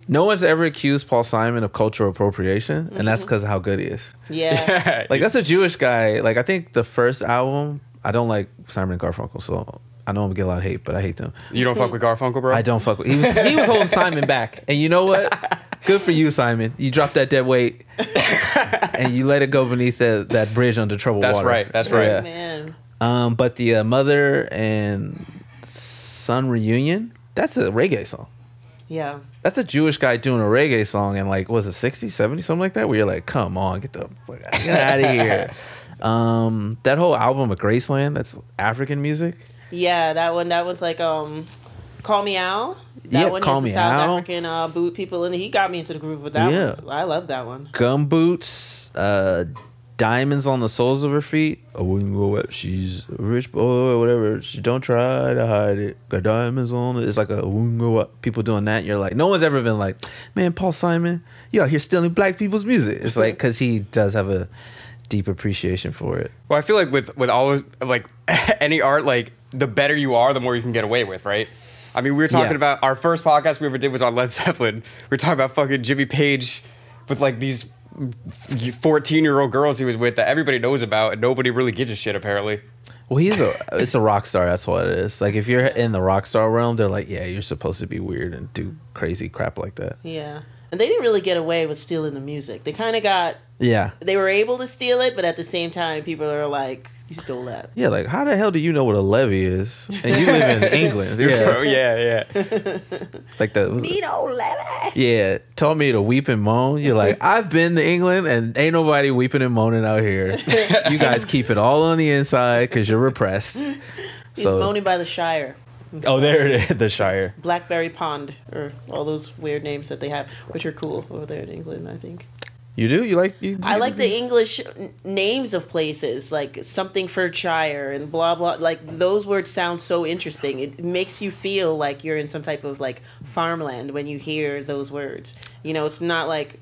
No one's ever accused Paul Simon of cultural appropriation, and that's because of how good he is. Yeah. Like, that's a Jewish guy. Like, I think the first album, I don't like Simon and Garfunkel, so I know I'm gonna get a lot of hate, but I hate them. You don't fuck with Garfunkel, bro? I don't fuck with. He was holding Simon back, and you know what? Good for you, Simon. You dropped that dead weight, and you let it go beneath that bridge under troubled water. That's right. Yeah. Man. But the mother and son reunion, that's a reggae song. Yeah. That's a Jewish guy doing a reggae song in, like, was it 60s, 70s, something like that? Where you're like, come on, get out of here. That whole album of Graceland, that's African music. Yeah, that one's like Call Me Al. Yeah, one Call has Me the South Al. African boot people, and he got me into the groove with that Yeah. one. I love that one. Gumboots, diamonds on the soles of her feet. I wouldn't go up. She's a rich boy, whatever. She don't try to hide it. Got diamonds on it. It's like a wouldn't go up. People doing that. You're like, no one's ever been like, man, Paul Simon, you out here stealing black people's music. It's like, because he does have a deep appreciation for it. Well, I feel like with all like any art, like the better you are, the more you can get away with, right? I mean, we were talking about our first podcast we ever did was on Led Zeppelin. We were talking about fucking Jimmy Page with like these 14-year-old girls he was with that everybody knows about and nobody really gives a shit apparently. Well, it's a rock star. That's what it is. Like, if you're in the rock star realm, they're like, yeah, you're supposed to be weird and do crazy crap like that. Yeah. And they didn't really get away with stealing the music. They kind of got... Yeah. They were able to steal it, but at the same time, people are like, you stole that. Yeah, like, how the hell do you know what a levy is? And you live in England. Oh, yeah. Like the... Nino levy. Yeah, taught me to weep and moan. You're like, I've been to England and ain't nobody weeping and moaning out here. You guys keep it all on the inside because you're repressed. He's moaning by the Shire. Oh, there it is, the Shire. Blackberry Pond, or all those weird names that they have, which are cool over there in England, I think. You do? I like the English names of places, like Somethingfordshire and blah, blah. Like, those words sound so interesting. It makes you feel like you're in some type of, like, farmland when you hear those words. You know, it's not like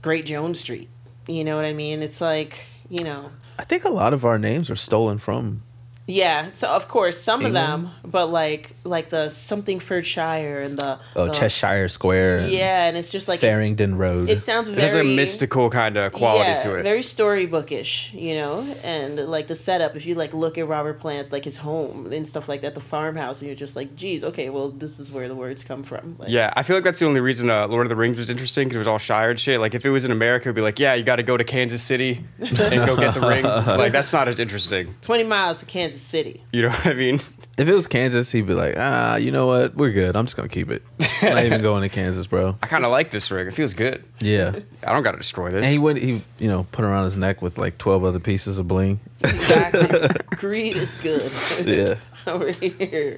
Great Jones Street. You know what I mean? It's like, you know. I think a lot of our names are stolen from... Yeah, so of course some England? of them, but like the Somethingfordshire and the Cheshire Square. Yeah, and it's just like Farringdon Road. It sounds very... It has a mystical kind of quality to it. Very storybookish, you know, and like the setup. If you like look at Robert Plant's like his home and stuff like that, the farmhouse, and you're just like, geez, okay, well this is where the words come from. Like, yeah, I feel like that's the only reason Lord of the Rings was interesting because it was all Shire and shit. Like if it was in America, it'd be like, yeah, you got to go to Kansas City and go get the ring. Like that's not as interesting. 20 miles to Kansas City. You know what I mean? If it was Kansas, he'd be like, you know what? We're good. I'm just going to keep it. I'm not even going to Kansas, bro. I kind of like this ring. It feels good. Yeah. I don't got to destroy this. And he put around his neck with like 12 other pieces of bling. Exactly. Greed is good. Yeah. Over here.